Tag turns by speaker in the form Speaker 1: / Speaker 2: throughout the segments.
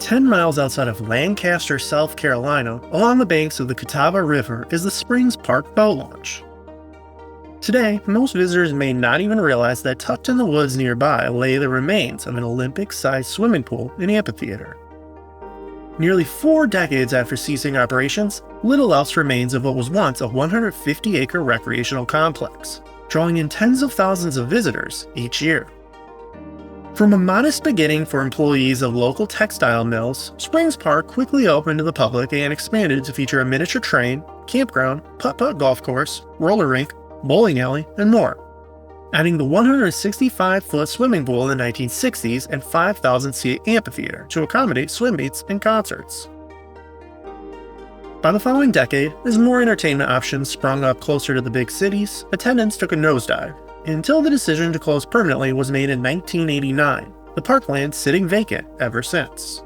Speaker 1: 10 miles outside of Lancaster, South Carolina, along the banks of the Catawba River, is the Springs Park Boat Launch. Today, most visitors may not even realize that tucked in the woods nearby lay the remains of an Olympic-sized swimming pool and amphitheater. Nearly 4 decades after ceasing operations, little else remains of what was once a 150-acre recreational complex, drawing in tens of thousands of visitors each year. From a modest beginning for employees of local textile mills, Springs Park quickly opened to the public and expanded to feature a miniature train, campground, putt-putt golf course, roller rink, bowling alley, and more, adding the 165-foot swimming pool in the 1960s and 5,000-seat amphitheater to accommodate swim meets and concerts. By the following decade, as more entertainment options sprung up closer to the big cities, attendance took a nosedive, until the decision to close permanently was made in 1989, the parkland sitting vacant ever since.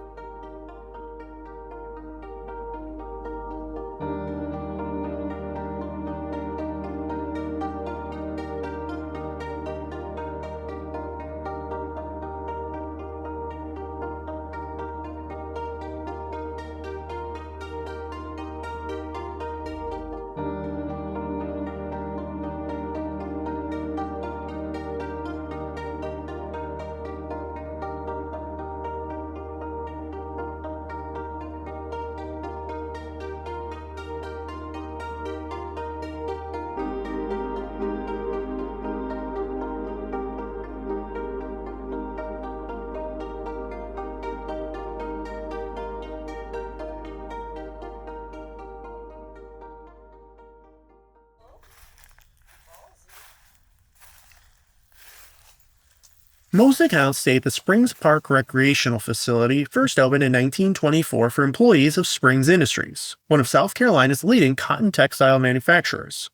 Speaker 1: Most accounts state the Springs Park Recreational Facility first opened in 1924 for employees of Springs Industries, one of South Carolina's leading cotton textile manufacturers.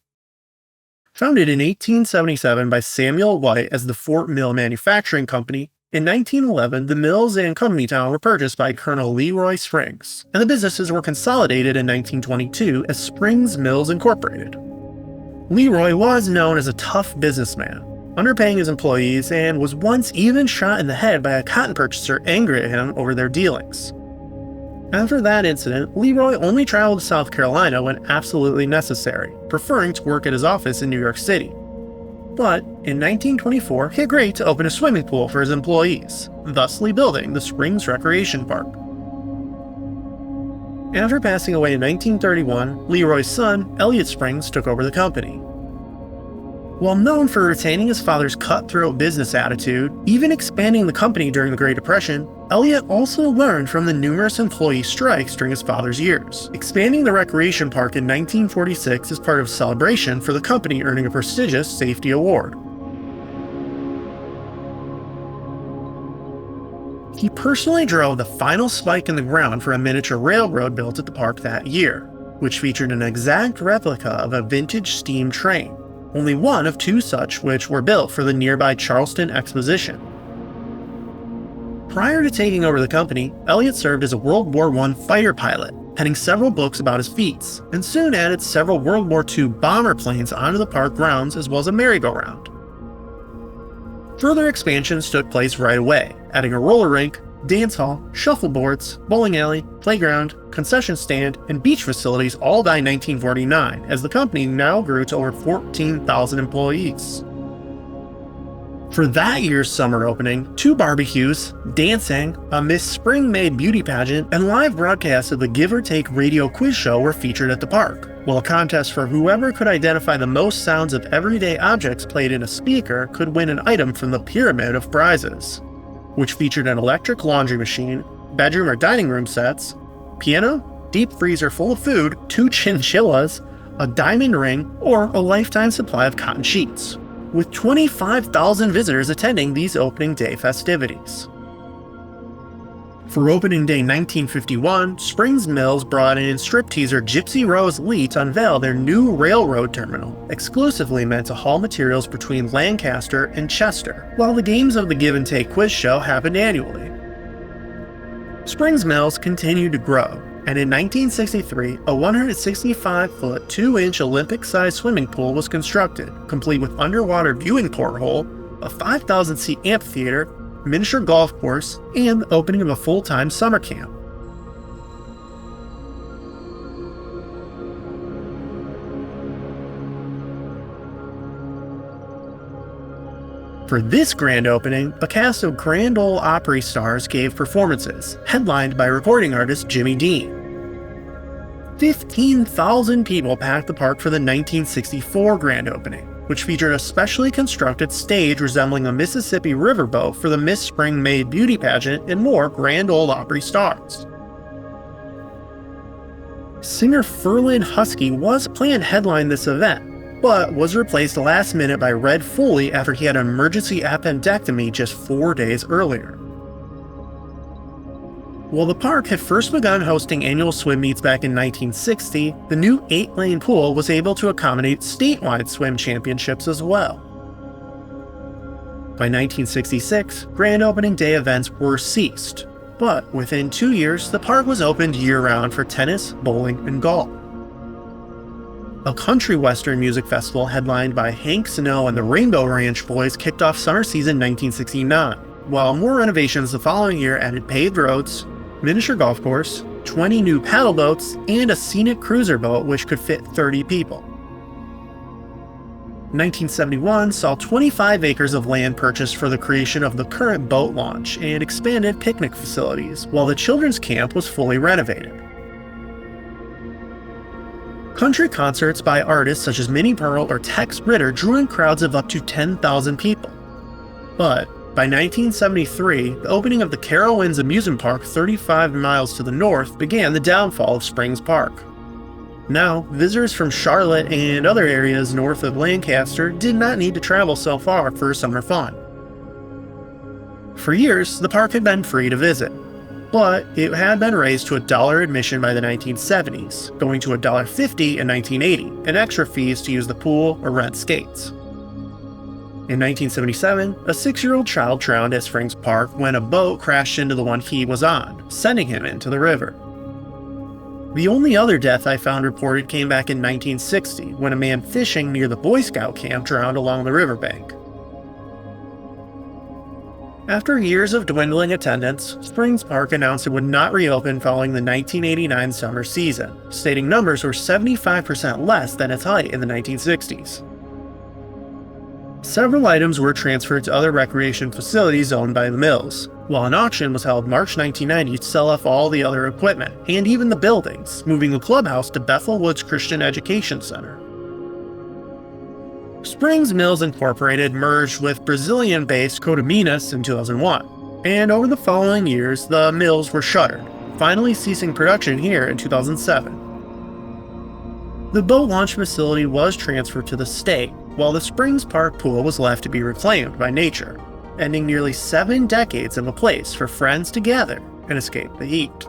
Speaker 1: Founded in 1877 by Samuel White as the Fort Mill Manufacturing Company, in 1911 the mills and company town were purchased by Colonel Leroy Springs, and the businesses were consolidated in 1922 as Springs Mills Incorporated. Leroy was known as a tough businessman, underpaying his employees, and was once even shot in the head by a cotton purchaser angry at him over their dealings. After that incident, Leroy only traveled to South Carolina when absolutely necessary, preferring to work at his office in New York City. But in 1924, he agreed to open a swimming pool for his employees, thusly building the Springs Recreation Park. After passing away in 1931, Leroy's son, Elliot Springs, took over the company. While known for retaining his father's cutthroat business attitude, even expanding the company during the Great Depression, Elliot also learned from the numerous employee strikes during his father's years, expanding the recreation park in 1946 as part of a celebration for the company earning a prestigious safety award. He personally drove the final spike in the ground for a miniature railroad built at the park that year, which featured an exact replica of a vintage steam train, only one of 2 such which were built for the nearby Charleston Exposition. Prior to taking over the company, Elliot served as a World War I fighter pilot, penning several books about his feats, and soon added several World War II bomber planes onto the park grounds as well as a merry-go-round. Further expansions took place right away, adding a roller rink, dance hall, shuffleboards, bowling alley, playground, concession stand, and beach facilities all by 1949, as the company now grew to over 14,000 employees. For that year's summer opening, 2 barbecues, dancing, a Miss Spring-made beauty pageant, and live broadcasts of the Give or Take radio quiz show were featured at the park, while a contest for whoever could identify the most sounds of everyday objects played in a speaker could win an item from the pyramid of prizes, which featured an electric laundry machine, bedroom or dining room sets, piano, deep freezer full of food, 2 chinchillas, a diamond ring, or a lifetime supply of cotton sheets, with 25,000 visitors attending these opening day festivities. For opening day 1951, Springs Mills brought in stripteaser Gypsy Rose Lee to unveil their new railroad terminal, exclusively meant to haul materials between Lancaster and Chester, while the games of the Give and Take quiz show happened annually. Springs Mills continued to grow, and in 1963, a 165-foot, 2-inch Olympic-sized swimming pool was constructed, complete with underwater viewing porthole, a 5,000-seat amphitheater, miniature golf course, and the opening of a full-time summer camp, For this grand opening, a cast of Grand Ole Opry stars gave performances, headlined by recording artist Jimmy Dean. 15,000 people packed the park for the 1964 grand opening, which featured a specially constructed stage resembling a Mississippi riverboat for the Miss Spring May beauty pageant and more Grand Ole Opry stars. Singer Ferlin Husky was planned to headline this event, but was replaced last minute by Red Foley after he had an emergency appendectomy just 4 days earlier. While the park had first begun hosting annual swim meets back in 1960, the new 8-lane pool was able to accommodate statewide swim championships as well. By 1966, grand opening day events were ceased, but within 2 years, the park was opened year-round for tennis, bowling, and golf. A country western music festival headlined by Hank Snow and the Rainbow Ranch Boys kicked off summer season 1969, while more renovations the following year added paved roads, miniature golf course, 20 new paddle boats, and a scenic cruiser boat which could fit 30 people. 1971 saw 25 acres of land purchased for the creation of the current boat launch and expanded picnic facilities, while the children's camp was fully renovated. Country concerts by artists such as Minnie Pearl or Tex Ritter drew in crowds of up to 10,000 people. But by 1973, the opening of the Carowinds amusement park 35 miles to the north began the downfall of Springs Park. Now, visitors from Charlotte and other areas north of Lancaster did not need to travel so far for summer fun. For years, the park had been free to visit, but it had been raised to $1 admission by the 1970s, going to $1.50 in 1980, and extra fees to use the pool or rent skates. In 1977, a 6-year-old child drowned at Springs Park when a boat crashed into the one he was on, sending him into the river. The only other death I found reported came back in 1960, when a man fishing near the Boy Scout camp drowned along the riverbank. After years of dwindling attendance, Springs Park announced it would not reopen following the 1989 summer season, stating numbers were 75% less than its height in the 1960s. Several items were transferred to other recreation facilities owned by the Mills, while an auction was held March 1990 to sell off all the other equipment, and even the buildings, moving the clubhouse to Bethel Woods Christian Education Center. Springs Mills Incorporated merged with Brazilian-based Cotaminas in 2001, and over the following years, the mills were shuttered, finally ceasing production here in 2007. The boat launch facility was transferred to the state, while the Springs Park pool was left to be reclaimed by nature, ending nearly 7 decades of a place for friends to gather and escape the heat.